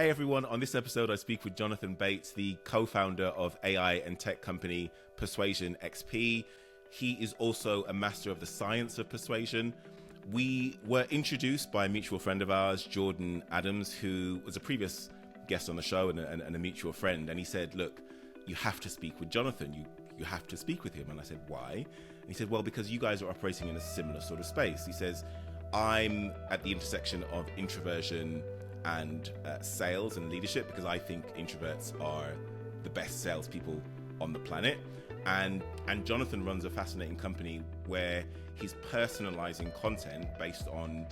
Hey everyone, on this episode I speak with Jonathon Bates, the co-founder of AI and tech company PersuasionXP. He is also a master of the science of persuasion. We were introduced by a mutual friend of ours, Jordan Adams, who was a previous guest on the show and a mutual friend. And he said, look, you have to speak with Jonathon. You have to speak with him. And I said, why? And he said, well, because you guys are operating in a similar sort of space. He says, I'm at the intersection of introversion and sales and leadership, because I think introverts are the best salespeople on the planet. And Jonathon runs a fascinating company where he's personalizing content based on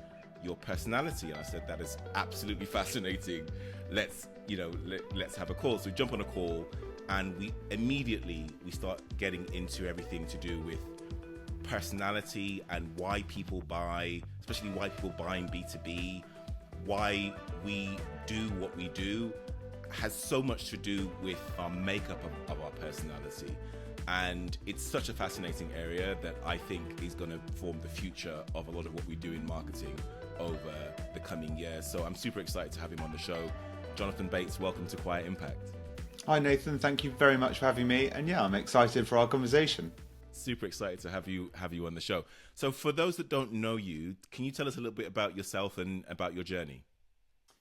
your personality. And I said, that is absolutely fascinating. Let's have a call. So we jump on a call and we start getting into everything to do with personality and why people buy, especially why people buy in B2B, why we do what we do has so much to do with our makeup of our personality. And it's such a fascinating area that I think is going to form the future of a lot of what we do in marketing over the coming years. So I'm super excited to have him on the show. Jonathon Bates, welcome to Quiet Impact. Hi Nathan, thank you very much for having me. And yeah, I'm excited for our conversation. Super excited to have you on the show. So for those that don't know you, can you tell us a little bit about yourself and about your journey?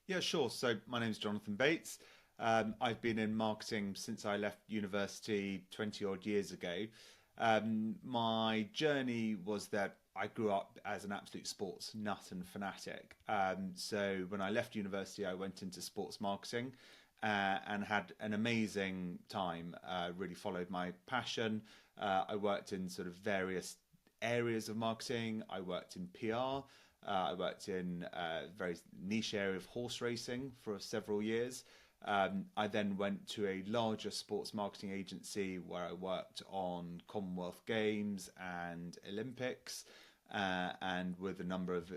Yeah, sure. So my name is Jonathon Bates. I've been in marketing since I left university 20 odd years ago. My journey was that I grew up as an absolute sports nut and fanatic. So when I left university, I went into sports marketing and had an amazing time, really followed my passion. I worked in sort of various areas of marketing. I worked in PR. I worked in a very niche area of horse racing for several years. I then went to a larger sports marketing agency where I worked on Commonwealth Games and Olympics and with a number of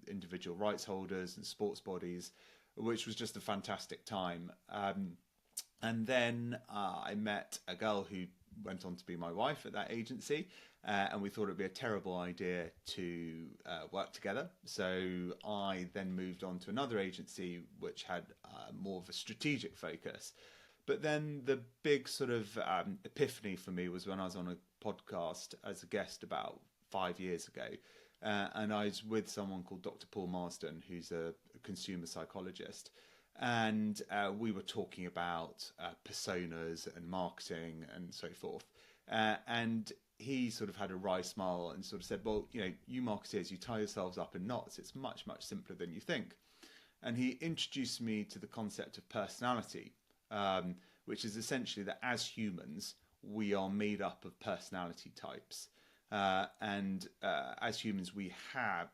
individual rights holders and sports bodies, which was just a fantastic time. And then I met a girl who went on to be my wife at that agency, and we thought it'd be a terrible idea to work together. So I then moved on to another agency which had more of a strategic focus. But then the big sort of epiphany for me was when I was on a podcast as a guest about 5 years ago, and I was with someone called Dr. Paul Marsden, who's a consumer psychologist. And we were talking about personas and marketing and so forth. And he sort of had a wry smile and sort of said, well, you marketeers, you tie yourselves up in knots. It's much, much simpler than you think. And he introduced me to the concept of personality, which is essentially that as humans, we are made up of personality types. And as humans, we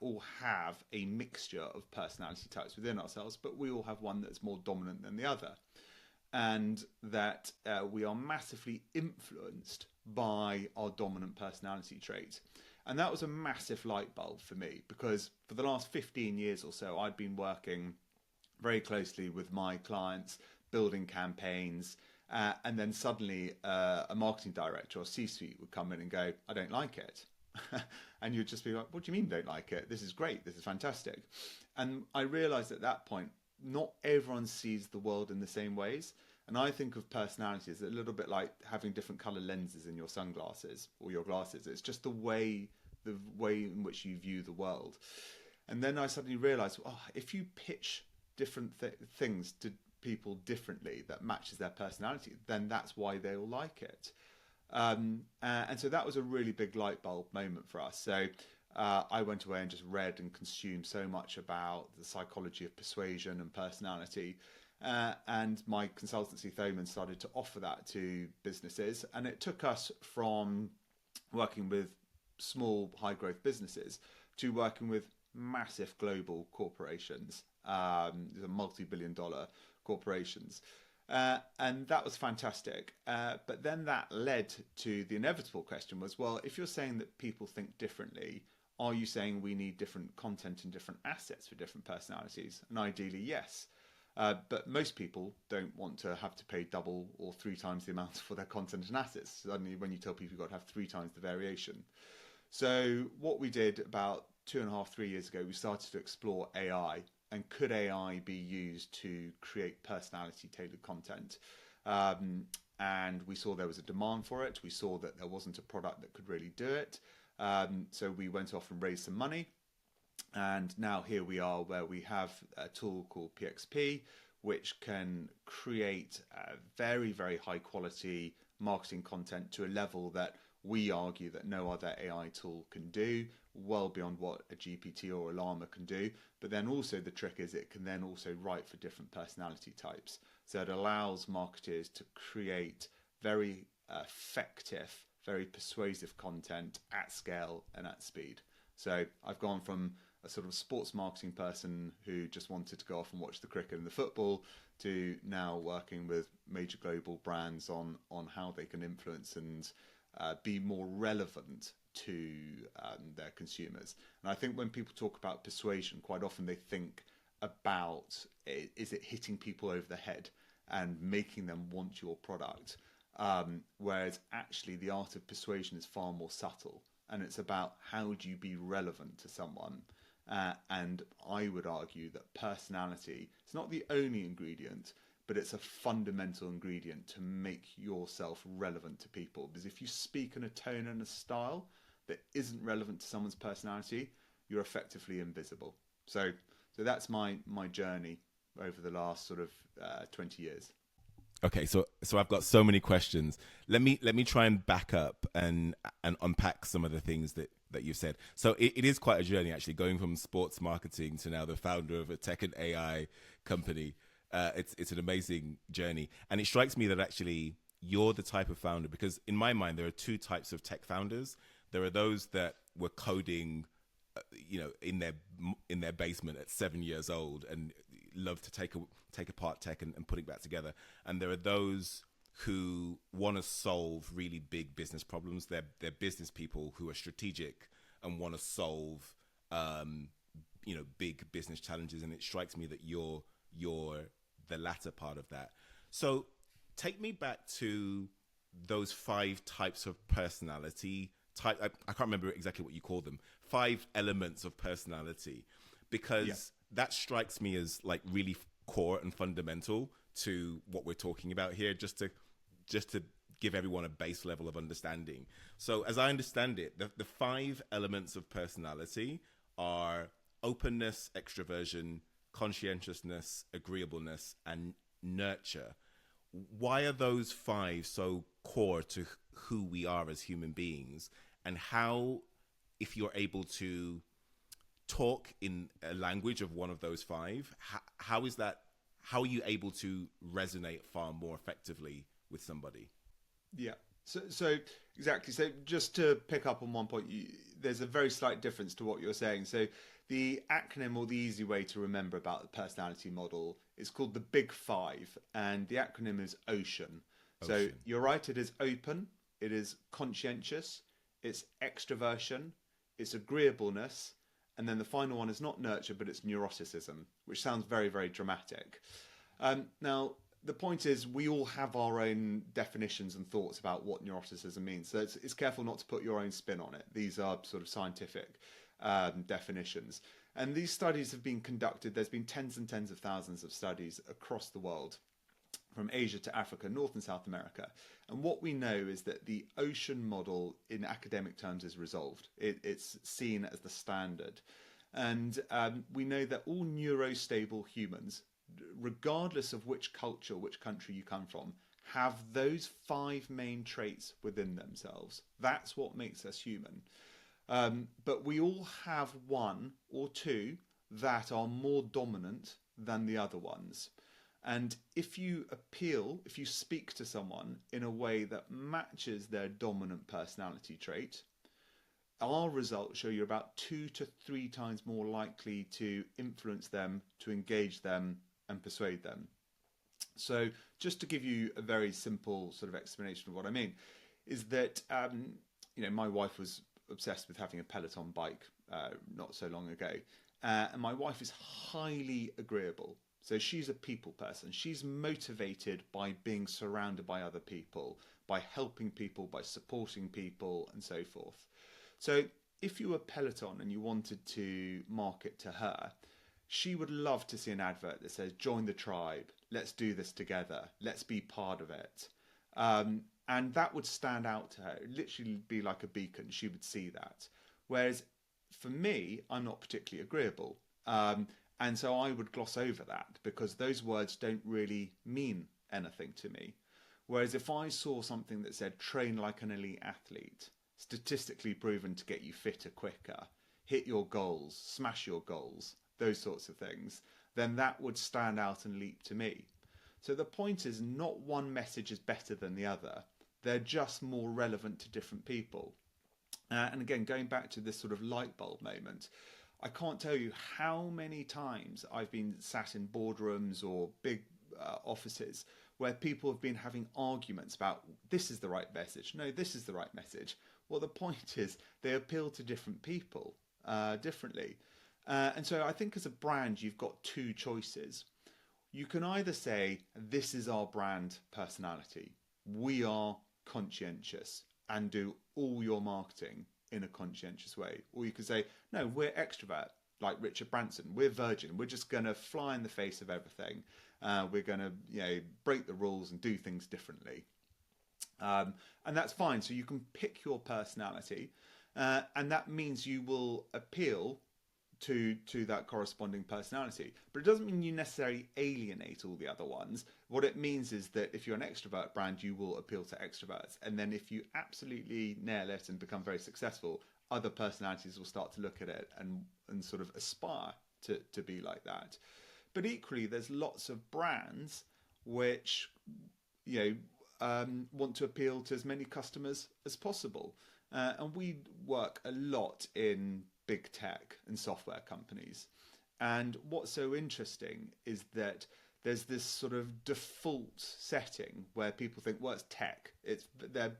all have a mixture of personality types within ourselves, but we all have one that's more dominant than the other. And that we are massively influenced by our dominant personality trait. And that was a massive light bulb for me, because for the last 15 years or so, I'd been working very closely with my clients, building campaigns, and then suddenly a marketing director or C-suite would come in and go, I don't like it. And you'd just be like, what do you mean don't like it? This is great. This is fantastic. And I realized at that point, not everyone sees the world in the same ways. And I think of personality as a little bit like having different color lenses in your sunglasses or your glasses. It's just the way in which you view the world. And then I suddenly realized, if you pitch different things to people differently that matches their personality, then that's why they all like it. And so that was a really big light bulb moment for us. So I went away and just read and consumed so much about the psychology of persuasion and personality. And my consultancy, Thoman, started to offer that to businesses. And it took us from working with small, high-growth businesses to working with massive global corporations, multi-billion-dollar corporations. And that was fantastic. But then that led to the inevitable question was, well, if you're saying that people think differently, are you saying we need different content and different assets for different personalities? And ideally, yes. But most people don't want to have to pay double or 3 times the amount for their content and assets. Suddenly, when you tell people you've got to have 3 times the variation. So what we did about 2.5, 3 years ago, we started to explore AI and could AI be used to create personality tailored content? And we saw there was a demand for it. We saw that there wasn't a product that could really do it. So we went off and raised some money. And now here we are, where we have a tool called PXP, which can create very, very high quality marketing content to a level that we argue that no other AI tool can do, well beyond what a GPT or a Llama can do. But then also the trick is it can then also write for different personality types. So it allows marketers to create very effective, very persuasive content at scale and at speed. So I've gone from a sort of sports marketing person who just wanted to go off and watch the cricket and the football to now working with major global brands on how they can influence and be more relevant to their consumers. And I think when people talk about persuasion, quite often they think about, is it hitting people over the head and making them want your product? Whereas actually the art of persuasion is far more subtle, and it's about how do you be relevant to someone. And I would argue that personality is not the only ingredient, but it's a fundamental ingredient to make yourself relevant to people. Because if you speak in a tone and a style that isn't relevant to someone's personality, you're effectively invisible. So that's my journey over the last sort of 20 years. Okay, so I've got so many questions. Let me try and back up and unpack some of the things that you've said. So it is quite a journey, actually, going from sports marketing to now the founder of a tech and AI company. It's an amazing journey, and it strikes me that actually you're the type of founder, because in my mind there are two types of tech founders. There are those that were coding, in their basement at 7 years old and love to take apart tech and put it back together. And there are those who want to solve really big business problems. They're business people who are strategic and want to solve, big business challenges. And it strikes me that you're the latter part of that. So take me back to those 5 types of personality type. I can't remember exactly what you call them. 5 elements of personality, because that strikes me as like really core and fundamental to what we're talking about here, just to give everyone a base level of understanding. So as I understand it, the 5 elements of personality are openness, extraversion, conscientiousness, agreeableness, and nurture. Why are those 5 so core to who we are as human beings? And how, if you're able to talk in a language of one of those 5, how are you able to resonate far more effectively with somebody? Yeah. So exactly. So just to pick up on one point, there's a very slight difference to what you're saying. So the acronym, or the easy way to remember about the personality model, is called the Big 5, and the acronym is OCEAN. So you're right, it is open, it is conscientious, it's extraversion, it's agreeableness, and then the final one is not nurture, but it's neuroticism, which sounds very, very dramatic. Now, the point is, we all have our own definitions and thoughts about what neuroticism means. So it's careful not to put your own spin on it. These are sort of scientific definitions. And these studies have been conducted. There's been tens and tens of thousands of studies across the world, from Asia to Africa, North and South America. And what we know is that the OCEAN model in academic terms is resolved. It's seen as the standard. And we know that all neurostable humans, regardless of which culture, which country you come from, have those 5 main traits within themselves. That's what makes us human. But we all have 1 or 2 that are more dominant than the other ones. And if you speak to someone in a way that matches their dominant personality trait, our results show you're about 2 to 3 times more likely to influence them, to engage them, and persuade them. So just to give you a very simple sort of explanation of what I mean, is that my wife was obsessed with having a Peloton bike not so long ago, and my wife is highly agreeable. So she's a people person. She's motivated by being surrounded by other people, by helping people, by supporting people, and so forth. So if you were Peloton and you wanted to market to her, she would love to see an advert that says, join the tribe, let's do this together, let's be part of it. And that would stand out to her, literally be like a beacon. She would see that. Whereas for me, I'm not particularly agreeable. And so I would gloss over that because those words don't really mean anything to me. Whereas if I saw something that said, train like an elite athlete, statistically proven to get you fitter quicker, hit your goals, smash your goals, those sorts of things, then that would stand out and leap to me. So the point is, not one message is better than the other. They're just more relevant to different people. And again, going back to this sort of light bulb moment, I can't tell you how many times I've been sat in boardrooms or big offices where people have been having arguments about this is the right message, no, this is the right message. Well, the point is they appeal to different people differently. And so I think as a brand, you've got two choices. You can either say, this is our brand personality. We are conscientious and do all your marketing in a conscientious way. Or you could say, no, we're extrovert, like Richard Branson. We're virgin. We're just going to fly in the face of everything. We're going to, break the rules and do things differently. And that's fine. So you can pick your personality, and that means you will appeal to that corresponding personality. But it doesn't mean you necessarily alienate all the other ones. What it means is that if you're an extrovert brand, you will appeal to extroverts. And then if you absolutely nail it and become very successful, other personalities will start to look at it and sort of aspire to be like that. But equally, there's lots of brands which, want to appeal to as many customers as possible. And we work a lot in big tech and software companies. And what's so interesting is that there's this sort of default setting where people think, well, it's tech. They're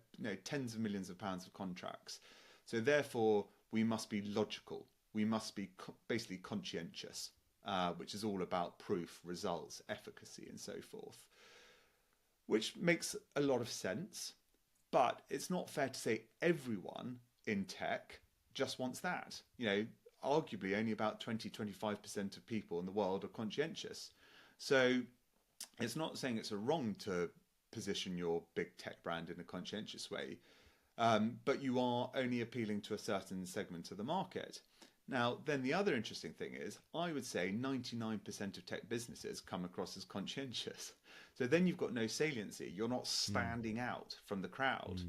tens of millions of pounds of contracts. So therefore, we must be logical. We must be basically conscientious, which is all about proof, results, efficacy, and so forth, which makes a lot of sense. But it's not fair to say everyone in tech just wants that. Arguably only about 20-25% of people in the world are conscientious. So it's not saying it's wrong to position your big tech brand in a conscientious way, but you are only appealing to a certain segment of the market. Now, then the other interesting thing is, I would say 99% of tech businesses come across as conscientious. So then you've got no saliency. You're not standing out from the crowd.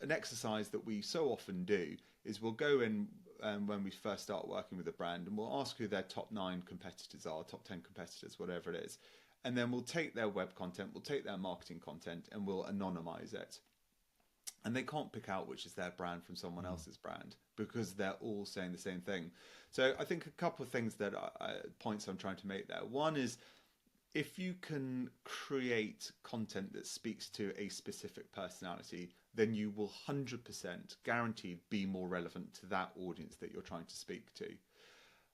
An exercise that we so often do is we'll go in when we first start working with a brand, and we'll ask who their top 9 competitors are, top 10 competitors, whatever it is. And then we'll take their web content, we'll take their marketing content, and we'll anonymize it. And they can't pick out which is their brand from someone else's brand because they're all saying the same thing. So I think a couple of things points I'm trying to make there. One is, if you can create content that speaks to a specific personality, then you will 100% guaranteed be more relevant to that audience that you're trying to speak to.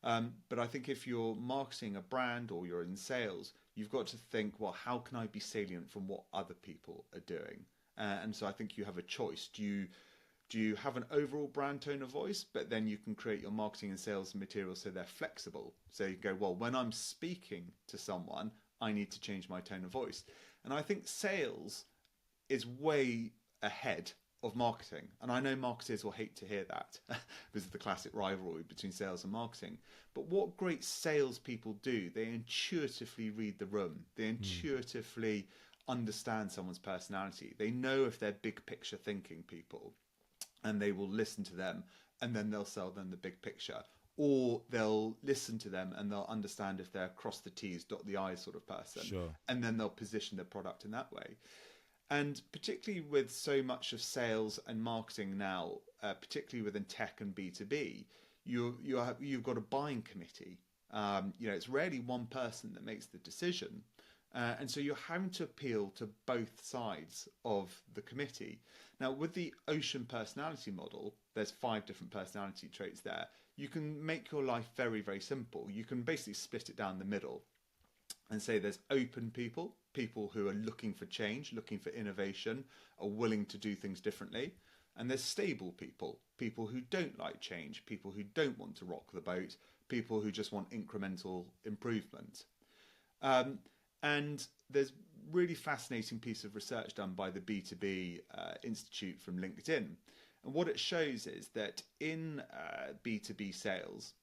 But I think if you're marketing a brand or you're in sales, you've got to think, well, how can I be salient from what other people are doing? And so I think you have a choice. Do you have an overall brand tone of voice, but then you can create your marketing and sales materials so they're flexible. So you go, well, when I'm speaking to someone, I need to change my tone of voice. And I think sales is way ahead of marketing. And I know marketers will hate to hear that because of the classic rivalry between sales and marketing. But what great salespeople do, they intuitively read the room. They intuitively understand someone's personality. They know if they're big picture thinking people, and they will listen to them, and then they'll sell them the big picture. Or they'll listen to them and they'll understand if they're cross the T's, dot the I's sort of person. Sure. And then they'll position their product in that way. And particularly with so much of sales and marketing now, particularly within tech and B2B, you've got a buying committee. It's rarely one person that makes the decision. And so you're having to appeal to both sides of the committee. Now, with the Ocean personality model, there's 5 different personality traits there. You can make your life very, very simple. You can basically split it down the middle and say there's open people who are looking for change, looking for innovation, are willing to do things differently. And there's stable people who don't like change, people who don't want to rock the boat, people who just want incremental improvement. And there's really fascinating piece of research done by the B2B Institute from LinkedIn. And what it shows is that in B2B sales,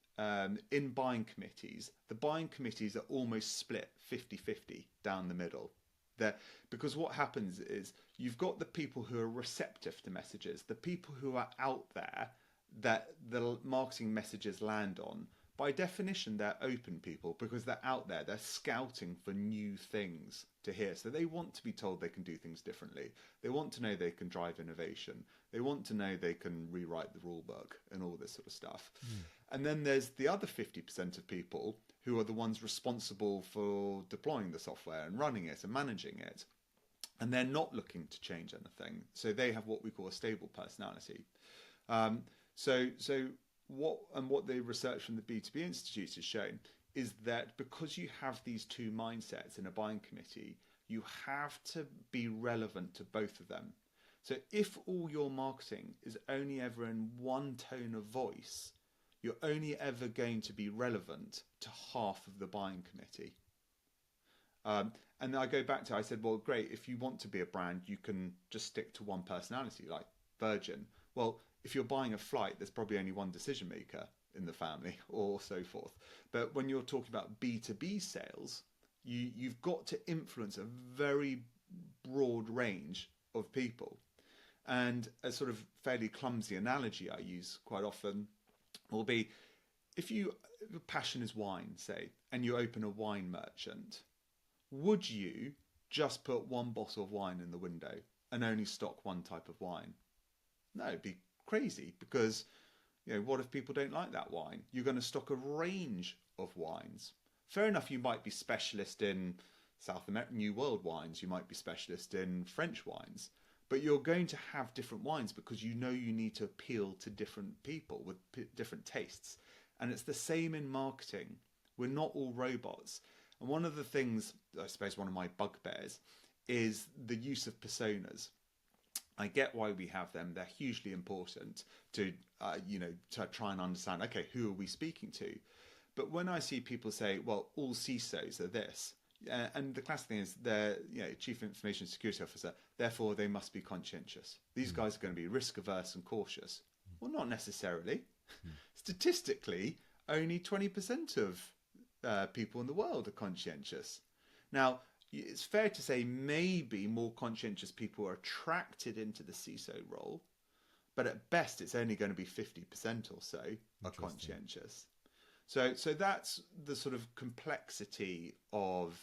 in buying committees, the buying committees are almost split 50-50 down the middle. Because what happens is you've got the people who are receptive to messages, the people who are out there that the marketing messages land on. By definition, they're open people because they're out there. They're scouting for new things to hear. So they want to be told they can do things differently. They want to know they can drive innovation. They want to know they can rewrite the rule book and all this sort of stuff. And then there's the other 50% of people who are the ones responsible for deploying the software and running it and managing it. And they're not looking to change anything. So they have what we call a stable personality. What the research from the B2B Institute has shown is that because you have these two mindsets in a buying committee, you have to be relevant to both of them. So if all your marketing is only ever in one tone of voice, you're only ever going to be relevant to half of the buying committee. And I go back to, I said, well, great, if you want to be a brand, you can just stick to one personality, like Virgin. Well, if you're buying a flight, there's probably only one decision maker in the family or so forth. But when you're talking about B2B sales, you've got to influence a very broad range of people. And a sort of fairly clumsy analogy I use quite often will be, if your passion is wine, say, and you open a wine merchant, would you just put one bottle of wine in the window and only stock one type of wine? No, it'd be crazy, because what if people don't like that wine? You're going to stock a range of wines. Fair enough, you might be specialist in South American New World wines, you might be specialist in French wines, but you're going to have different wines because you need to appeal to different people with different tastes. And it's the same in marketing. We're not all robots. And one of the things, I suppose one of my bugbears, is the use of personas. I get why we have them. They're hugely important to try and understand, okay, who are we speaking to? But when I see people say, well, all CISOs are this, and the classic thing is they're Chief Information Security Officer, therefore they must be conscientious. These guys are going to be risk averse and cautious. Well, not necessarily. Statistically, only 20% of people in the world are conscientious. Now, it's fair to say maybe more conscientious people are attracted into the CISO role, but at best it's only going to be 50% or so are conscientious. So that's the sort of complexity of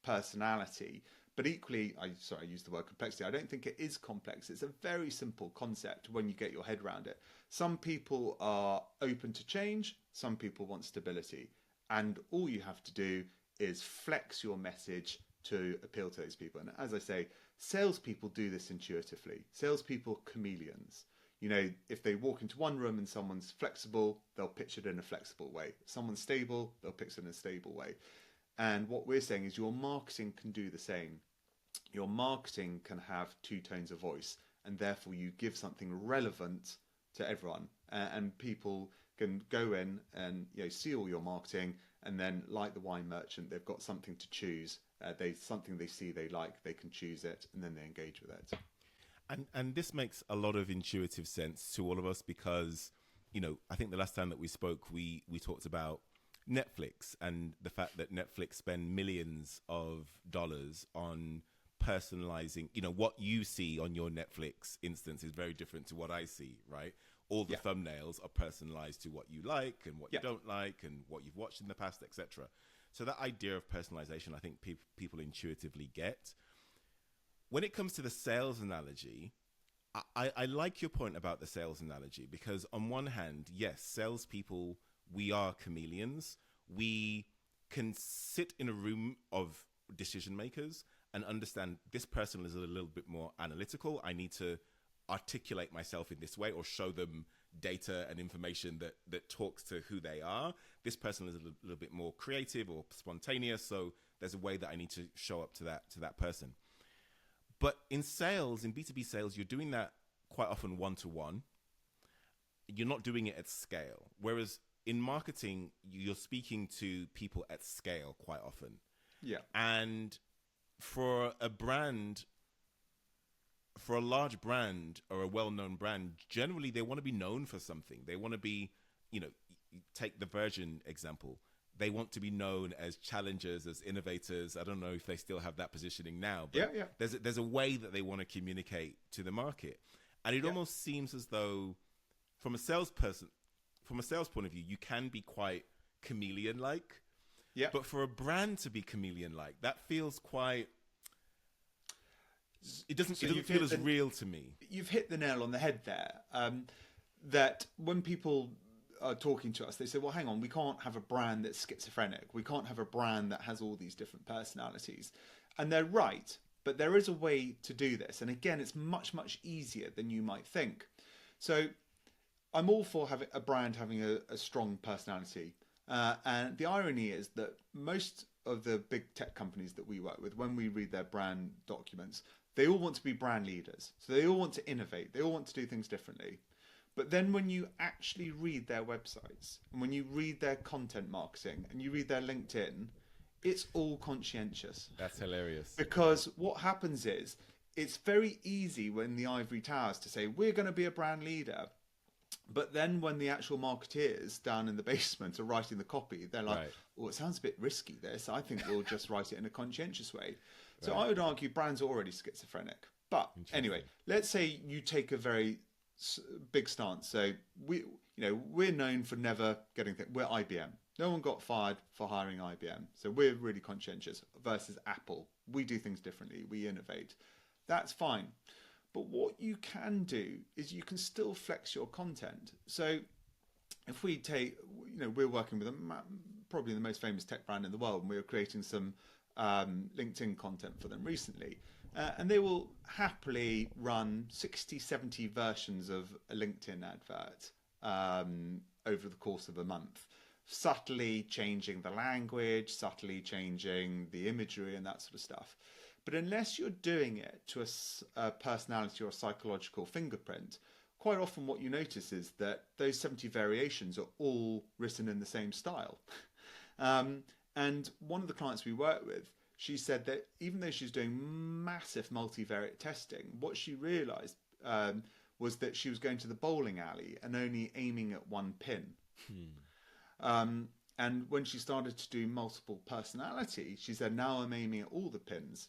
personality. But equally, I used the word complexity. I don't think it is complex. It's a very simple concept when you get your head around it. Some people are open to change. Some people want stability. And all you have to do is flex your message to appeal to those people. And as I say, salespeople do this intuitively. Salespeople are chameleons. If they walk into one room and someone's flexible, they'll pitch it in a flexible way. If someone's stable, they'll pitch it in a stable way. And what we're saying is your marketing can do the same. Your marketing can have two tones of voice, and therefore you give something relevant to everyone. And people can go in and see all your marketing, and then, like the wine merchant, they've got something to choose. Something they see they like, they can choose it, and then they engage with it. And this makes a lot of intuitive sense to all of us because, I think the last time that we spoke, we talked about Netflix and the fact that Netflix spend millions of dollars on personalizing. What you see on your Netflix instance is very different to what I see, right? All the thumbnails are personalized to what you like and what you don't like and what you've watched in the past, etc. So that idea of personalization, I think people intuitively get. When it comes to the sales analogy, I like your point about the sales analogy because on one hand, yes, salespeople, we are chameleons. We can sit in a room of decision makers and understand this person is a little bit more analytical. I need to articulate myself in this way or show them data and information that talks to who they are. This person is a little bit more creative or spontaneous, so there's a way that I need to show up to that person. But in sales, in B2B sales, you're doing that quite often one-to-one. You're not doing it at scale. Whereas in marketing, you're speaking to people at scale quite often. Yeah. And for a brand, for a large brand or a well-known brand, generally they want to be known for something. They want to be, take the Virgin example. They want to be known as challengers, as innovators. I don't know if they still have that positioning now, but there's a way that they want to communicate to the market. And it almost seems as though from a sales point of view, you can be quite chameleon-like. Yeah. But for a brand to be chameleon-like, that feels quite... It doesn't feel as real to me. You've hit the nail on the head there. That when people are talking to us, they say, well, hang on, we can't have a brand that's schizophrenic. We can't have a brand that has all these different personalities. And they're right, but there is a way to do this. And again, it's much, much easier than you might think. So I'm all for having a brand having a strong personality. And the irony is that most of the big tech companies that we work with, when we read their brand documents, they all want to be brand leaders. So they all want to innovate. They all want to do things differently. But then when you actually read their websites and when you read their content marketing and you read their LinkedIn, it's all conscientious. That's hilarious. Because what happens is it's very easy when the ivory towers to say, we're going to be a brand leader. But then when the actual marketeers down in the basement are writing the copy, they're like, oh, it sounds a bit risky, this. I think we'll just write it in a conscientious way. So I would argue brands are already schizophrenic. But anyway, let's say you take a very big stance. So we're known for never getting things. We're IBM. No one got fired for hiring IBM. So we're really conscientious versus Apple. We do things differently. We innovate. That's fine. But what you can do is you can still flex your content. So if we take, we're working with probably the most famous tech brand in the world, and we were creating some LinkedIn content for them recently. And they will happily run 60, 70 versions of a LinkedIn advert over the course of a month, subtly changing the language, subtly changing the imagery and that sort of stuff. But unless you're doing it to a personality or a psychological fingerprint, quite often what you notice is that those 70 variations are all written in the same style. And one of the clients we work with, she said that even though she's doing massive multivariate testing, what she realized was that she was going to the bowling alley and only aiming at one pin. And when she started to do multiple personality, she said, now I'm aiming at all the pins.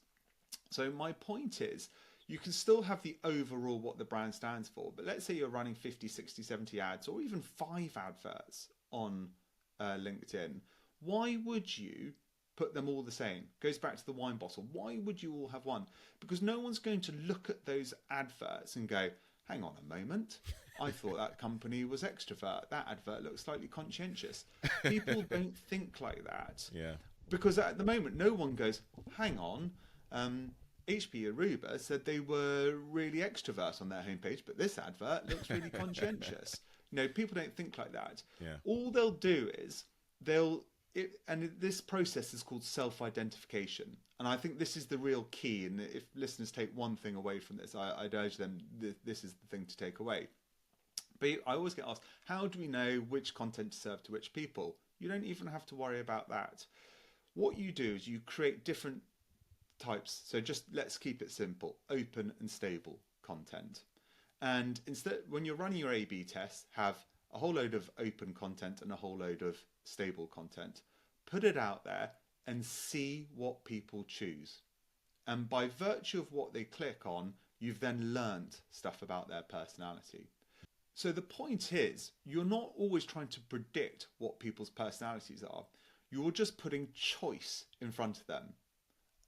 So my point is, you can still have the overall what the brand stands for, but let's say you're running 50, 60, 70 ads or even 5 adverts on LinkedIn. Why would you put them all the same? Goes back to the wine bottle. Why would you all have one? Because no one's going to look at those adverts and go, hang on a moment, I thought that company was extrovert. That advert looks slightly conscientious. People don't think like that. Yeah. Because at the moment, no one goes, hang on, HP Aruba said they were really extrovert on their homepage, but this advert looks really conscientious. People don't think like that. Yeah. All they'll do is and this process is called self-identification. And I think this is the real key. And if listeners take one thing away from this, I'd urge them, this is the thing to take away. But I always get asked, how do we know which content to serve to which people? You don't even have to worry about that. What you do is you create different types. So just let's keep it simple, open and stable content. And instead, when you're running your A/B tests, have a whole load of open content and a whole load of stable content. Put it out there and see what people choose. And by virtue of what they click on, you've then learned stuff about their personality. So the point is, you're not always trying to predict what people's personalities are. You're just putting choice in front of them.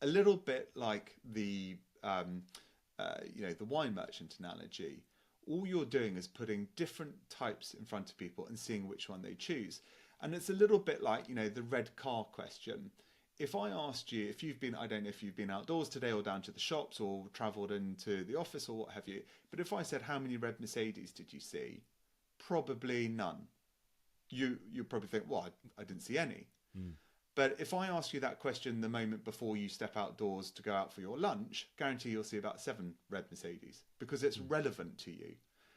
A little bit like the wine merchant analogy. All you're doing is putting different types in front of people and seeing which one they choose. And it's a little bit like, the red car question. If I asked you, I don't know if you've been outdoors today or down to the shops or travelled into the office or what have you, but if I said, how many red Mercedes did you see? Probably none. You probably think, well, I didn't see any. But if I ask you that question the moment before you step outdoors to go out for your lunch, guarantee you'll see about 7 red Mercedes because it's relevant to you.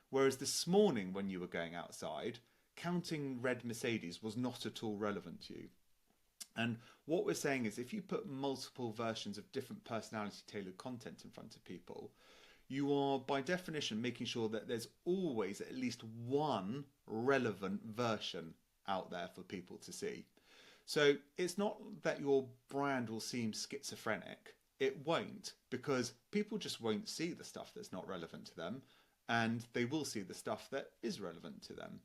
Whereas this morning when you were going outside, counting red Mercedes was not at all relevant to you. And what we're saying is if you put multiple versions of different personality tailored content in front of people, you are by definition making sure that there's always at least one relevant version out there for people to see. So it's not that your brand will seem schizophrenic. It won't, because people just won't see the stuff that's not relevant to them, and they will see the stuff that is relevant to them.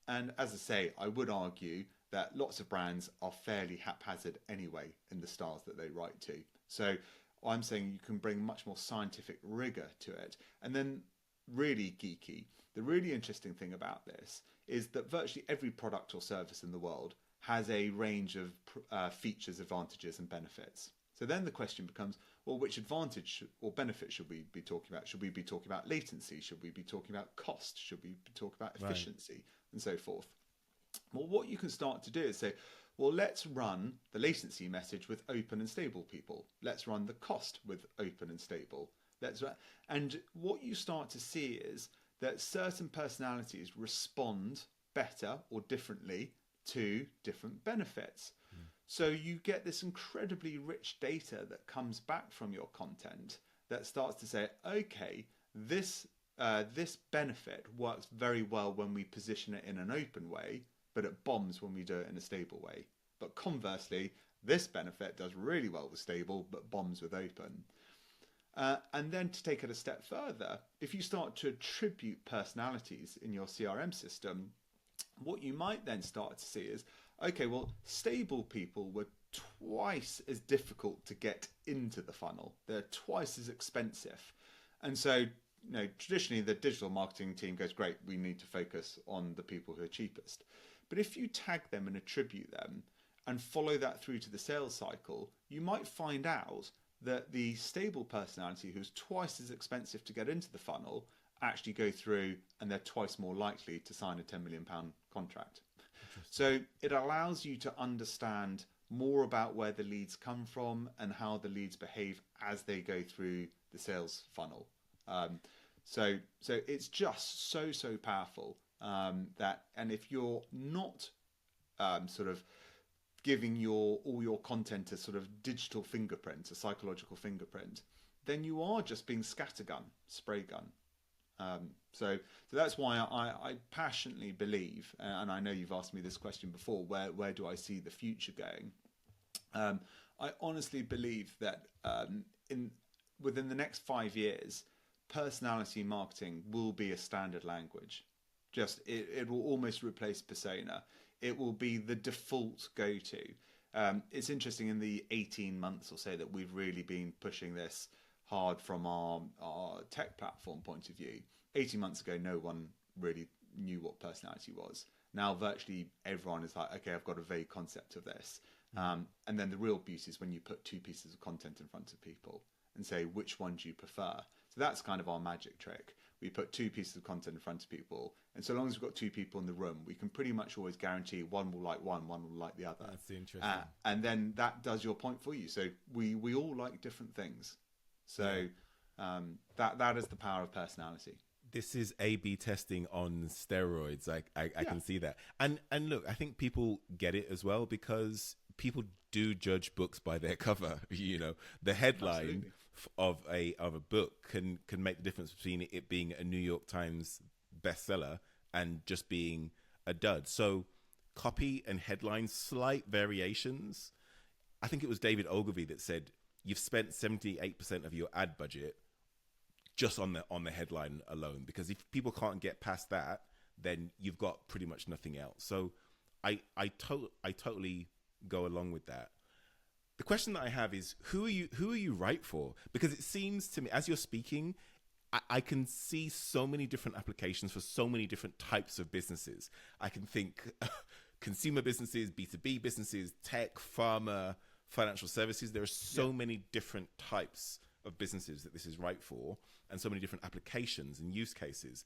And as I say, I would argue that lots of brands are fairly haphazard anyway in the styles that they write to. So I'm saying you can bring much more scientific rigor to it. And then really geeky, the really interesting thing about this is that virtually every product or service in the world has a range of features, advantages and benefits. So then the question becomes, well, which advantage or benefit should we be talking about? Should we be talking about latency? Should we be talking about cost? Should we be talking about efficiency? Right. And so forth? Well, what you can start to do is say, well, let's run the latency message with open and stable people. Let's run the cost with open and stable. And what you start to see is that certain personalities respond better or differently to different benefits. So you get this incredibly rich data that comes back from your content that starts to say, okay, this benefit works very well when we position it in an open way, but it bombs when we do it in a stable way. But conversely, this benefit does really well with stable, but bombs with open. And then to take it a step further, if you start to attribute personalities in your CRM system, what you might then start to see is, okay, well, stable people were twice as difficult to get into the funnel. They're twice as expensive. And so, traditionally the digital marketing team goes, great, we need to focus on the people who are cheapest. But if you tag them and attribute them and follow that through to the sales cycle, you might find out that the stable personality who's twice as expensive to get into the funnel actually go through and they're twice more likely to sign a £10 million contract. So it allows you to understand more about where the leads come from and how the leads behave as they go through the sales funnel. So it's just so powerful that, and if you're not sort of giving all your content a sort of digital fingerprint, a psychological fingerprint, then you are just being scattergun, spray gun. So that's why I passionately believe, and I know you've asked me this question before, where do I see the future going? I honestly believe that within the next 5 years, personality marketing will be a standard language. It will almost replace persona. It will be the default go-to. It's interesting, in the 18 months or so that we've really been pushing this hard from our tech platform point of view. 18 months ago, no one really knew what personality was. Now virtually everyone is like, okay, I've got a vague concept of this. And then the real beauty is when you put two pieces of content in front of people and say, which one do you prefer? So that's kind of our magic trick. We put two pieces of content in front of people, and so long as we've got two people in the room, we can pretty much always guarantee one will like one will like the other. That's interesting. And then that does your point for you. So we all like different things. So that is the power of personality. This is A/B testing on steroids. I can see that. And look, I think people get it as well, because people do judge books by their cover. The headline of a book can make the difference between it being a New York Times bestseller and just being a dud. So copy and headline, slight variations. I think it was David Ogilvy that said you've spent 78% of your ad budget just on the headline alone, because if people can't get past that, then you've got pretty much nothing else. So I totally go along with that. The question that I have is, who are you right for? Because it seems to me, as you're speaking, I can see so many different applications for so many different types of businesses. I can think consumer businesses, B2B businesses, tech, pharma, financial services. There are so many different types of businesses that this is right for, and so many different applications and use cases.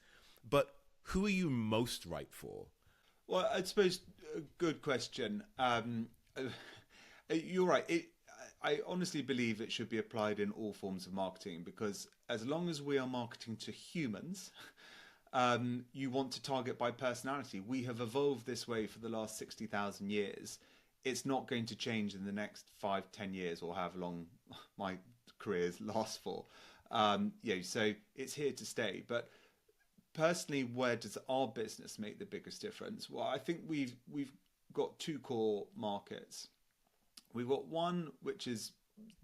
But who are you most right for? Well, I suppose a good question. You're right. I honestly believe it should be applied in all forms of marketing, because as long as we are marketing to humans, you want to target by personality. We have evolved this way for the last 60,000 years. It's not going to change in the next 5-10 years, or however long my careers last for. So it's here to stay. But personally, where does our business make the biggest difference? Well, I think we've got two core markets. We've got one which is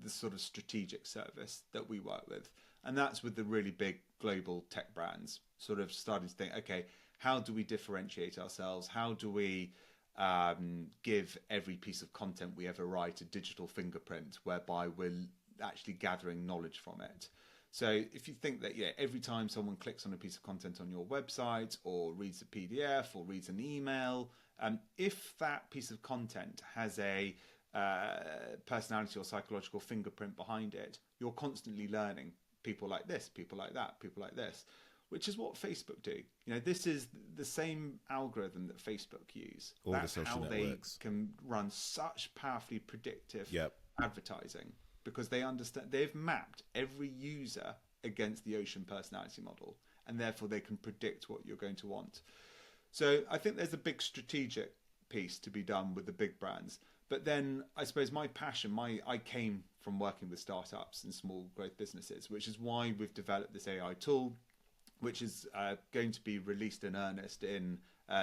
the sort of strategic service that we work with, and that's with the really big global tech brands sort of starting to think, okay, how do we differentiate ourselves? How do we give every piece of content we ever write a digital fingerprint whereby we're actually gathering knowledge from it? So if you think that, every time someone clicks on a piece of content on your website or reads a PDF or reads an email, if that piece of content has a personality or psychological fingerprint behind it, you're constantly learning people like this, people like that, people like this, which is what Facebook do. This is the same algorithm that Facebook use. All That's the social how networks. they can run such powerfully predictive Yep. advertising, because they understand, they've mapped every user against the Ocean personality model, and therefore they can predict what you're going to want. So I think there's a big strategic piece to be done with the big brands. But then I suppose my passion, I came from working with startups and small growth businesses, which is why we've developed this AI tool, which is going to be released in earnest in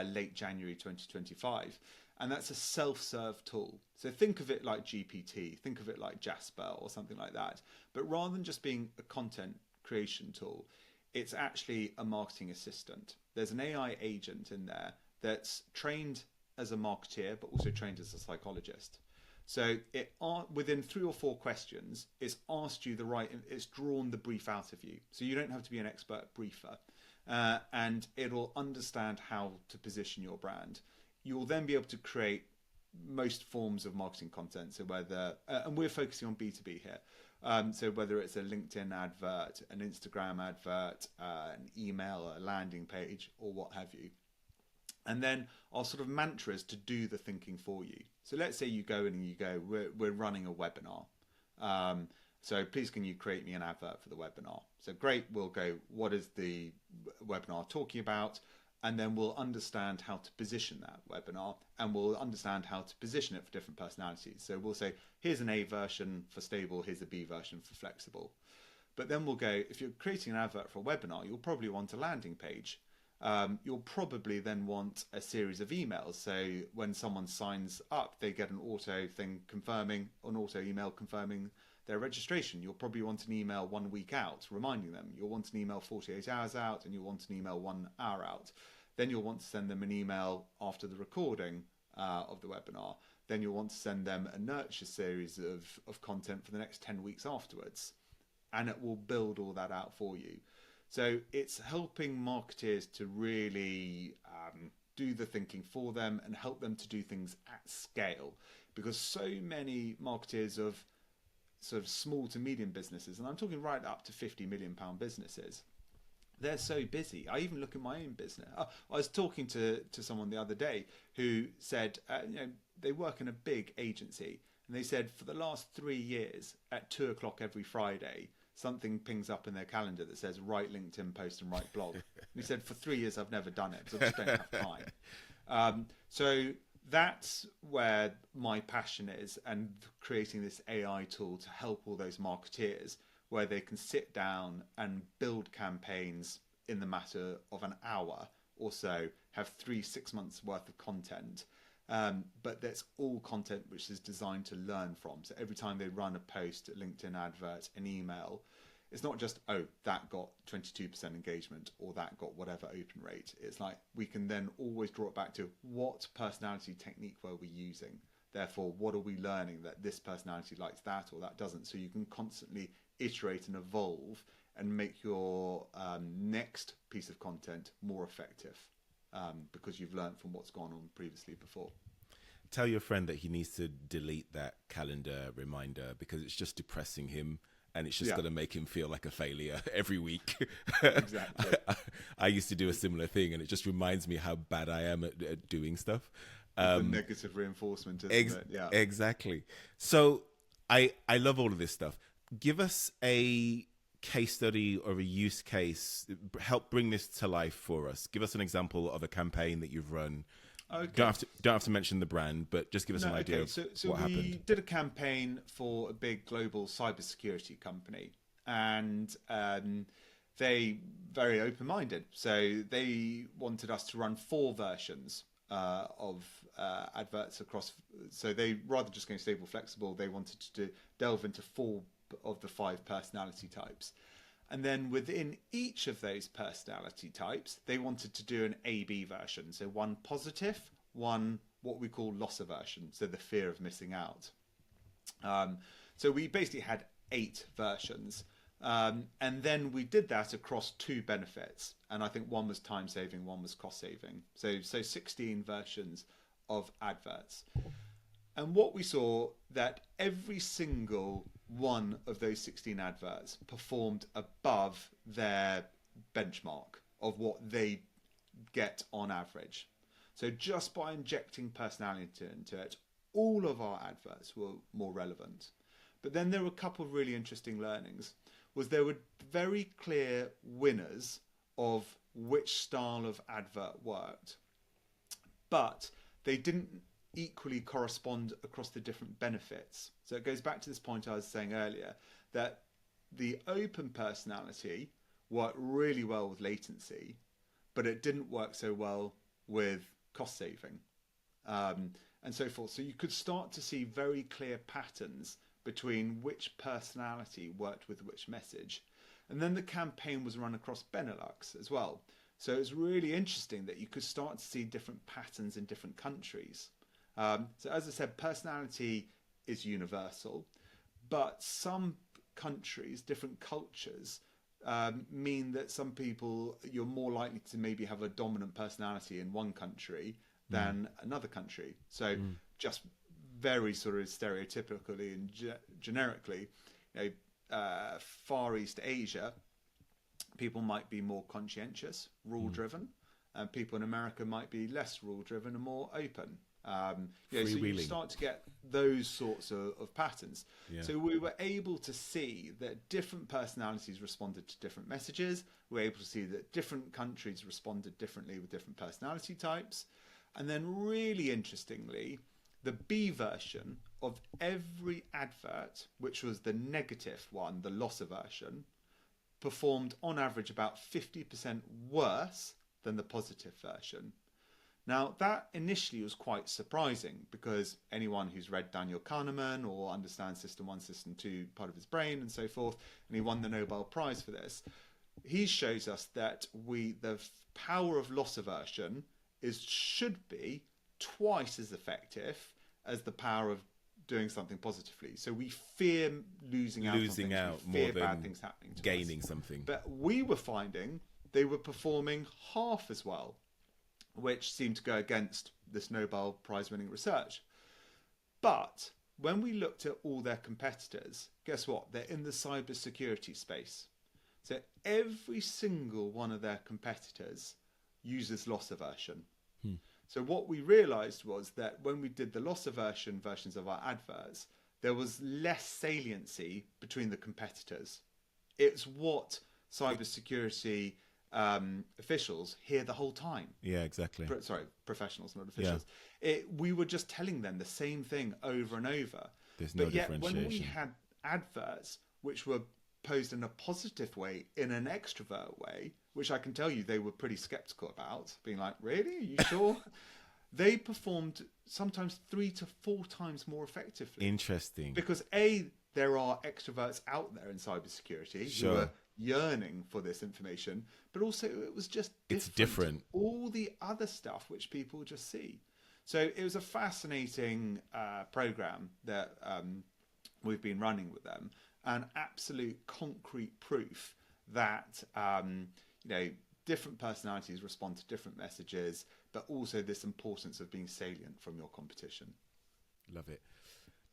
late January 2025. And that's a self-serve tool. So think of it like GPT, think of it like Jasper or something like that. But rather than just being a content creation tool, it's actually a marketing assistant. There's an AI agent in there that's trained as a marketeer, but also trained as a psychologist. So within 3 or 4 questions, it's asked you it's drawn the brief out of you. So you don't have to be an expert briefer. And it'll understand how to position your brand. You'll then be able to create most forms of marketing content. So and we're focusing on B2B here. So whether it's a LinkedIn advert, an Instagram advert, an email, a landing page, or what have you. And then our sort of mantra is to do the thinking for you. So let's say you go in and you go, we're running a webinar. So please can you create me an advert for the webinar? So great, we'll go, what is the webinar talking about? And then we'll understand how to position that webinar, and we'll understand how to position it for different personalities. So we'll say, here's an A version for stable, here's a B version for flexible. But then we'll go, if you're creating an advert for a webinar, you'll probably want a landing page. You'll probably then want a series of emails. So when someone signs up, they get an auto email confirming their registration. You'll probably want an email 1 week out, reminding them. You'll want an email 48 hours out, and you'll want an email 1 hour out. Then you'll want to send them an email after the recording of the webinar. Then you'll want to send them a nurture series of content for the next 10 weeks afterwards. And it will build all that out for you. So it's helping marketeers to really do the thinking for them and help them to do things at scale. Because so many marketeers of sort of small to medium businesses, and I'm talking right up to £50 million businesses, they're so busy. I even look at my own business. I was talking to someone the other day who said, they work in a big agency, and they said for the last 3 years at 2:00 every Friday, something pings up in their calendar that says write LinkedIn post and write blog. And he said, for 3 years I've never done it because I just don't have time. So that's where my passion is, and creating this AI tool to help all those marketeers, where they can sit down and build campaigns in the matter of an hour or so, have 3-6 months worth of content. But that's all content which is designed to learn from. So every time they run a post, a LinkedIn advert, an email, it's not just, that got 22% engagement or that got whatever open rate. It's like we can then always draw it back to what personality technique were we using? Therefore, what are we learning that this personality likes that or that doesn't? So you can constantly iterate and evolve and make your next piece of content more effective. Because you've learned from what's gone on previously before. Tell your friend that he needs to delete that calendar reminder, because it's just depressing him, and it's just going to make him feel like a failure every week. Exactly. I used to do a similar thing, and it just reminds me how bad I am at doing stuff. The negative reinforcement, isn't it? Yeah, exactly. So I love all of this stuff. Give us a case study or a use case, help bring this to life for us. Give us an example of a campaign that you've run. Okay. Don't have to mention the brand, but just give us an idea of what happened. We did a campaign for a big global cybersecurity company, and they very open-minded. So they wanted us to run 4 versions of adverts across. So they, rather than just going stable, flexible, they wanted to delve into 4 of the 5 personality types. And then within each of those personality types, they wanted to do an A/B version. So one positive, one what we call loss aversion, so the fear of missing out. So we basically had 8 versions. And then we did that across 2 benefits. And I think one was time saving, one was cost saving. So 16 versions of adverts. And what we saw, that every single one of those 16 adverts performed above their benchmark of what they get on average. So just by injecting personality into it, all of our adverts were more relevant. But then there were a couple of really interesting learnings. Was there were very clear winners of which style of advert worked, but they didn't equally correspond across the different benefits. So it goes back to this point I was saying earlier, that the open personality worked really well with latency, but it didn't work so well with cost saving, and so forth. So you could start to see very clear patterns between which personality worked with which message. And then the campaign was run across Benelux as well. So it was really interesting that you could start to see different patterns in different countries. So as I said, personality is universal, but some countries, different cultures, mean that some people, you're more likely to maybe have a dominant personality in one country than another country. So just very sort of stereotypically and generically, Far East Asia, people might be more conscientious, rule-driven, and people in America might be less rule-driven and more open. So you start to get those sorts of patterns. Yeah. So we were able to see that different personalities responded to different messages. We were able to see that different countries responded differently with different personality types. And then really interestingly, the B version of every advert, which was the negative one, the loss aversion, performed on average about 50% worse than the positive version. Now, that initially was quite surprising, because anyone who's read Daniel Kahneman or understands System 1, System 2, part of his brain and so forth, and he won the Nobel Prize for this, he shows us that the power of loss aversion should be twice as effective as the power of doing something positively. So we fear losing out on things. We fear bad things happening to gaining us. Something. But we were finding they were performing half as well, which seemed to go against this Nobel Prize winning research. But when we looked at all their competitors, guess what? They're in the cybersecurity space. So every single one of their competitors uses loss aversion. So what we realized was that when we did the loss aversion versions of our adverts, there was less saliency between the competitors. It's what cybersecurity officials hear the whole time. Yeah, exactly. Professionals, not officials. Yeah. We were just telling them the same thing over and over. There's no differentiation. But yet when we had adverts which were posed in a positive way, in an extrovert way, which I can tell you they were pretty skeptical about, being like, really? Are you sure? They performed sometimes 3 to 4 times more effectively. Interesting. Because there are extroverts out there in cybersecurity who are yearning for this information, but also it was just different. It's different. All the other stuff which people just see. So it was a fascinating program that we've been running with them, and absolute concrete proof that different personalities respond to different messages, but also this importance of being salient from your competition. Love it.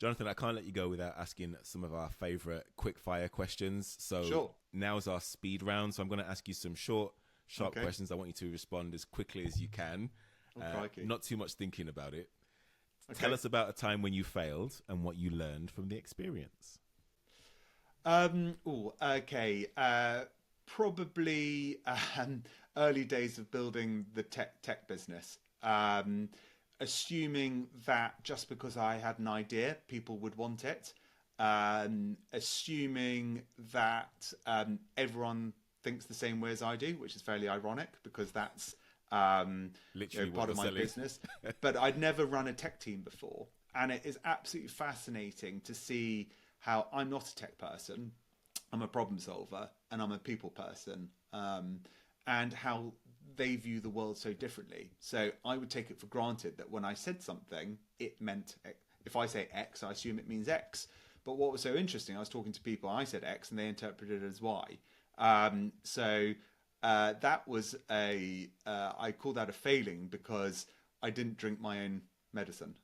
Jonathon, I can't let you go without asking some of our favourite quick fire questions. So now's our speed round. So I'm going to ask you some sharp questions. I want you to respond as quickly as you can. Not too much thinking about it. Okay. Tell us about a time when you failed and what you learned from the experience. Okay. Probably early days of building the tech business. Assuming that just because I had an idea, people would want it. Assuming that everyone thinks the same way as I do, which is fairly ironic because that's Literally what part you're of my selling. business. But I'd never run a tech team before, and it is absolutely fascinating to see how I'm not a tech person. I'm a problem solver and I'm a people person, and how they view the world so differently. So I would take it for granted that when I said something, it meant if I say X, I assume it means X. But what was so interesting, I was talking to people, I said X, and they interpreted it as Y. That was I call that a failing because I didn't drink my own medicine.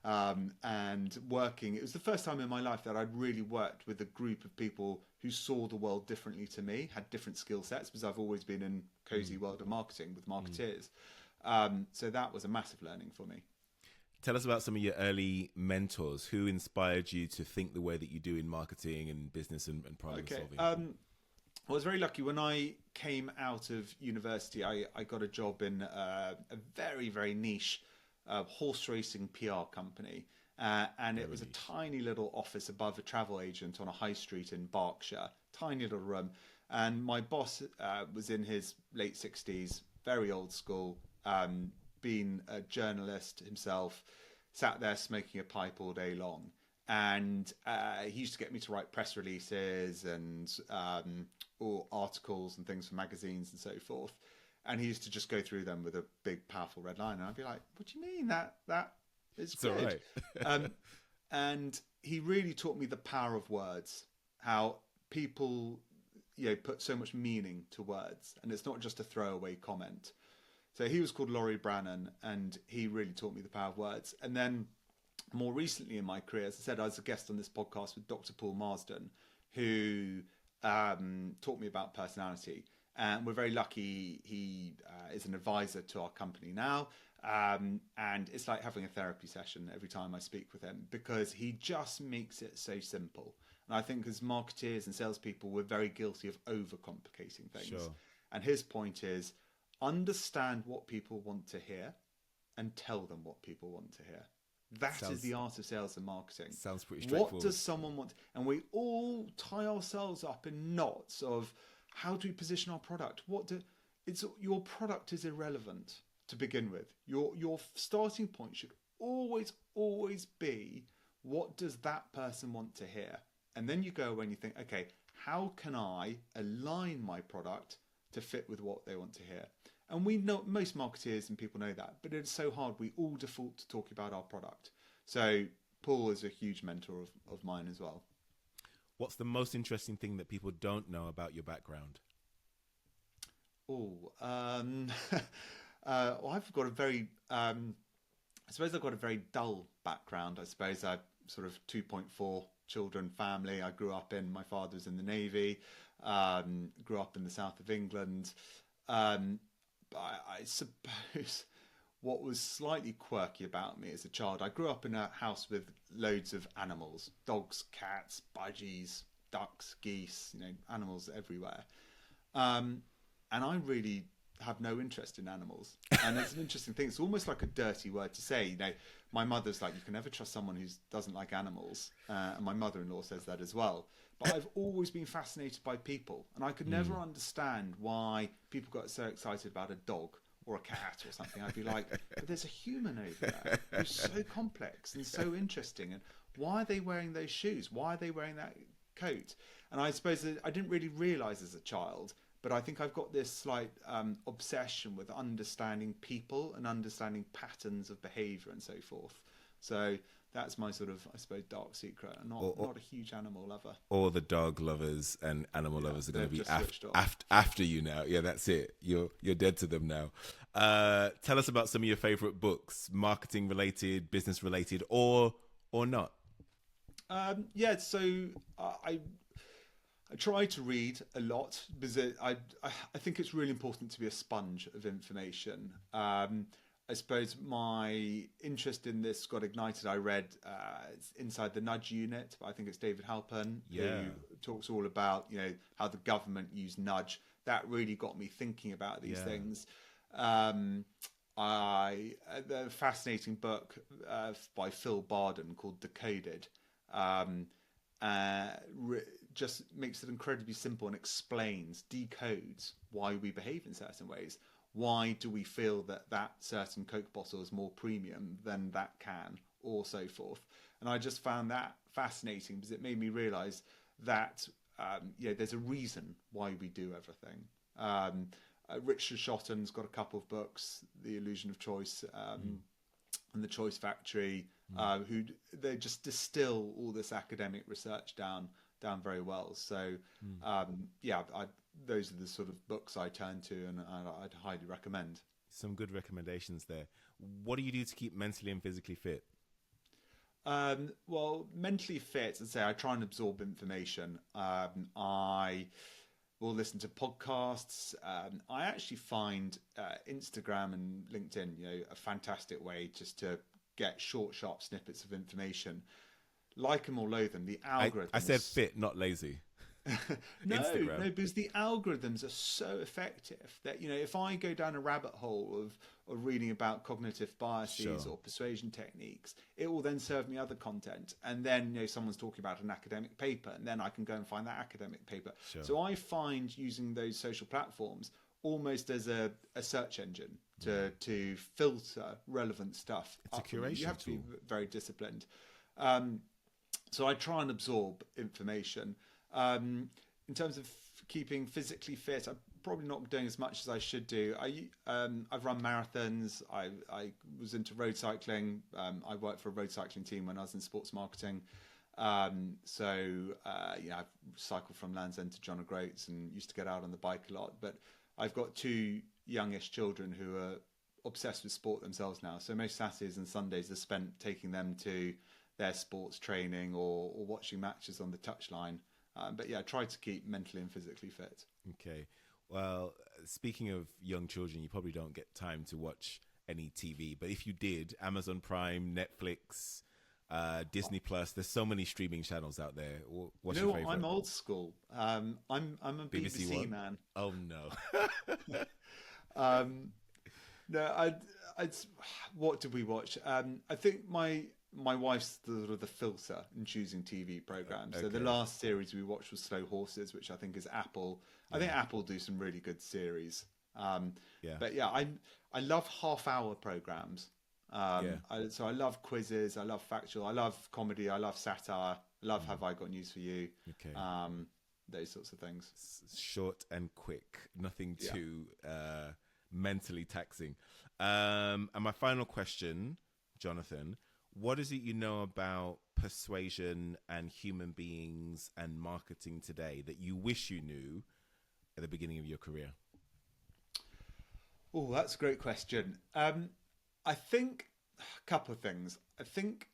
And working, it was the first time in my life that I'd really worked with a group of people who saw the world differently to me, had different skill sets, because I've always been in cozy world of marketing with marketeers. So that was a massive learning for me. Tell us about some of your early mentors. Who inspired you to think the way that you do in marketing and business and problem Okay. solving? I was very lucky when I came out of university. I got a job in a very, very niche horse racing PR company. And it was a tiny little office above a travel agent on a high street in Berkshire, tiny little room. And my boss was in his late 60s, very old school, been a journalist himself, sat there smoking a pipe all day long. And he used to get me to write press releases and or articles and things for magazines and so forth. And he used to just go through them with a big, powerful red line. And I'd be like, what do you mean that is It's good? all right. And he really taught me the power of words, how people put so much meaning to words. And it's not just a throwaway comment. So he was called Laurie Brannan, and he really taught me the power of words. And then more recently in my career, as I said, I was a guest on this podcast with Dr. Paul Marsden, who taught me about personality. And we're very lucky he is an advisor to our company now. And it's like having a therapy session every time I speak with him because he just makes it so simple. And I think as marketeers and salespeople, we're very guilty of overcomplicating things. Sure. And his point is understand what people want to hear and tell them what people want to hear. That is the art of sales and marketing. Sounds pretty straightforward. What does someone want? And we all tie ourselves up in knots of how do we position our product? Your product is irrelevant to begin with. Your starting point should always be what does that person want to hear? And then you go away and you think, okay, how can I align my product to fit with what they want to hear? And we know most marketeers and people know that, but it's so hard. We all default to talking about our product. So Paul is a huge mentor of mine as well. What's the most interesting thing that people don't know about your background? Well, I've got a very, I suppose I've got a very dull background. I suppose I'm sort of 2.4 children family. I grew up my father was in the Navy, grew up in the south of England. I suppose what was slightly quirky about me as a child, I grew up in a house with loads of animals, dogs, cats, budgies, ducks, geese, animals everywhere. And I really have no interest in animals. And it's an interesting thing. It's almost like a dirty word to say. My mother's like, you can never trust someone who doesn't like animals. And my mother-in-law says that as well. But I've always been fascinated by people. And I could never understand why people got so excited about a dog or a cat or something. I'd be like, but there's a human over there who's so complex and so interesting. And why are they wearing those shoes? Why are they wearing that coat? And I suppose that I didn't really realize as a child, but I think I've got this slight obsession with understanding people and understanding patterns of behavior and so forth. So that's my sort of, I suppose, dark secret. I'm not a huge animal lover. All the dog lovers and animal lovers are going to be after you now. Yeah, that's it. You're dead to them now. Tell us about some of your favorite books, marketing related, business related, or not. So I try to read a lot because I think it's really important to be a sponge of information. I suppose my interest in this got ignited. I read Inside the Nudge Unit. I think it's David Halpern who talks all about, you know, how the government used nudge. That really got me thinking about these things. The fascinating book by Phil Barden called Decoded just makes it incredibly simple and explains, decodes why we behave in certain ways. Why do we feel that certain Coke bottle is more premium than that can, or so forth? And I just found that fascinating because it made me realise that there's a reason why we do everything. Richard Shotton's got a couple of books, The Illusion of Choice and The Choice Factory, who they just distill all this academic research down very well. So those are the sort of books I turn to, and I'd highly recommend. Some good recommendations there. What do you do to keep mentally and physically fit? Well, mentally fit, I'd say I try and absorb information. I will listen to podcasts. I actually find Instagram and LinkedIn, a fantastic way just to get short, sharp snippets of information. Like them or loathe them, the algorithms. I said fit, not lazy. No, because the algorithms are so effective that, if I go down a rabbit hole of reading about cognitive biases or persuasion techniques, it will then serve me other content. And then, someone's talking about an academic paper, and then I can go and find that academic paper. Sure. So I find using those social platforms almost as a search engine to filter relevant stuff. It's a curation You have to tool. be very disciplined. So I try and absorb information. In terms of keeping physically fit, I'm probably not doing as much as I should do. I've run marathons. I was into road cycling. I worked for a road cycling team when I was in sports marketing. I've cycled from Land's End to John O'Groats and used to get out on the bike a lot. But I've got two youngish children who are obsessed with sport themselves now. So most Saturdays and Sundays are spent taking them to their sports training or watching matches on the touchline. I try to keep mentally and physically fit. Okay. Well, speaking of young children, you probably don't get time to watch any TV. But if you did, Amazon Prime, Netflix, Disney Plus, there's so many streaming channels out there. What's your favorite? I'm old school. I'm a BBC man. Oh, no. No, what did we watch? I think my wife's the filter in choosing TV programs. Okay. So the last series we watched was Slow Horses, which I think is Apple. I think Apple do some really good series. But I love half-hour programs. So I love quizzes. I love factual. I love comedy. I love satire. I love Have I Got News for You? Okay. Those sorts of things. Short and quick. Nothing too mentally taxing. And my final question, Jonathan. What is it you know about persuasion and human beings and marketing today that you wish you knew at the beginning of your career? Oh, that's a great question. I think a couple of things. I think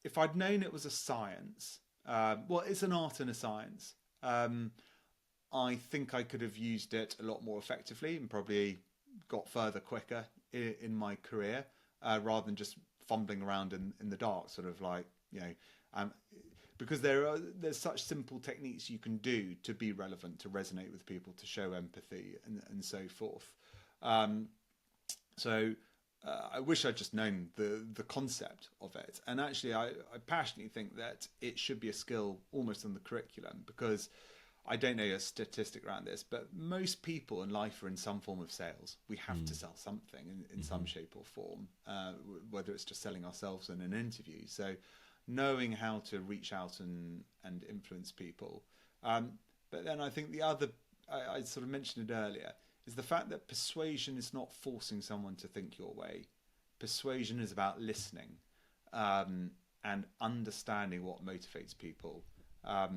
if I'd known it was a science, it's an art and a science. I think I could have used it a lot more effectively and probably got further quicker in my career rather than just fumbling around in the dark, sort of like, because there's such simple techniques you can do to be relevant, to resonate with people, to show empathy and so forth. I wish I'd just known the concept of it. And actually, I passionately think that it should be a skill almost on the curriculum, because I don't know a statistic around this, but most people in life are in some form of sales. We have to sell something in some shape or form, whether it's just selling ourselves in an interview. So knowing how to reach out and influence people. But then I think the other, I sort of mentioned it earlier, is the fact that persuasion is not forcing someone to think your way. Persuasion is about listening and understanding what motivates people. I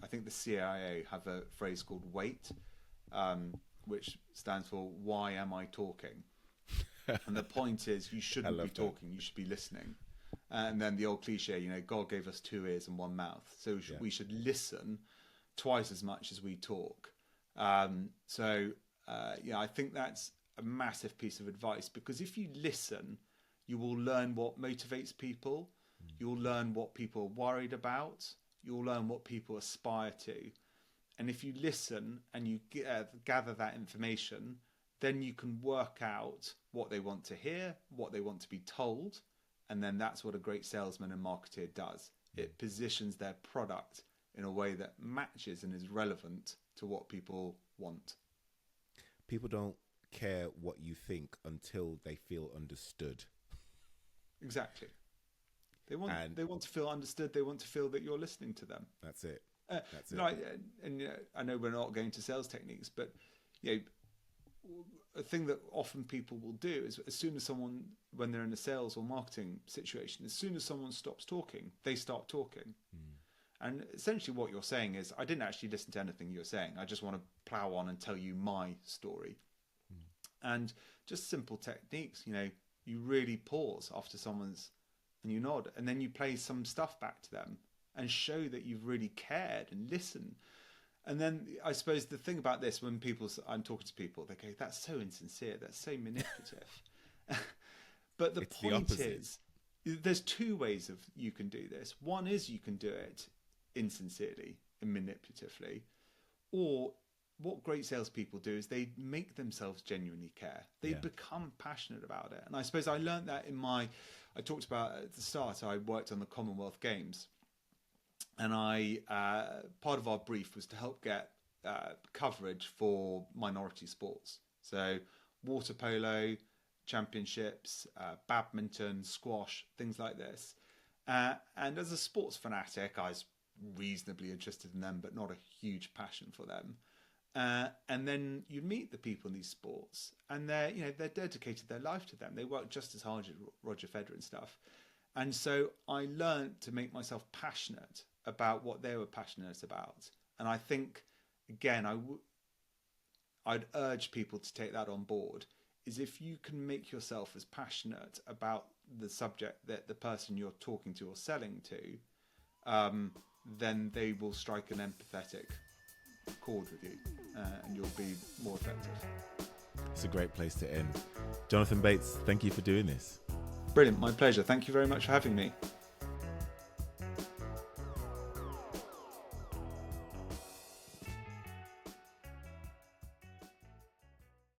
think the CIA have a phrase called WAIT, which stands for Why Am I Talking? And the point is, you shouldn't be talking, you should be listening. And then the old cliche, God gave us 2 ears and 1 mouth. So we should listen twice as much as we talk. I think that's a massive piece of advice, because if you listen, you will learn what motivates people. You'll learn what people are worried about. You'll learn what people aspire to. And if you listen and you gather that information, then you can work out what they want to hear, what they want to be told. And then that's what a great salesman and marketer does. It positions their product in a way that matches and is relevant to what people want. People don't care what you think until they feel understood. Exactly. They want to feel understood. They want to feel that you're listening to them. That's it. That's it. I know we're not going to sales techniques, but a thing that often people will do is, as soon as someone, when they're in a sales or marketing situation, as soon as someone stops talking, they start talking. And essentially what you're saying is, I didn't actually listen to anything you're saying. I just want to plow on and tell you my story. And just simple techniques, you really pause after someone's, and you nod, and then you play some stuff back to them and show that you've really cared and listened. And then I suppose the thing about this, when I'm talking to people, they go, that's so insincere, that's so manipulative. But the point is, there's two ways of you can do this. One is you can do it insincerely and manipulatively, or what great salespeople do is they make themselves genuinely care. They become passionate about it. And I suppose I learned that I talked about at the start, I worked on the Commonwealth Games. And part of our brief was to help get coverage for minority sports. So water polo, championships, badminton, squash, things like this. And as a sports fanatic, I was reasonably interested in them, but not a huge passion for them. And then you meet the people in these sports, and they're dedicated their life to them. They work just as hard as Roger Federer and stuff. And so I learned to make myself passionate about what they were passionate about. And I think, again, I'd urge people to take that on board, is if you can make yourself as passionate about the subject that the person you're talking to or selling to, then they will strike an empathetic chord with you, and you'll be more effective. It's a great place to end. Jonathon Bates, thank you for doing this. Brilliant, my pleasure. Thank you very much for having me.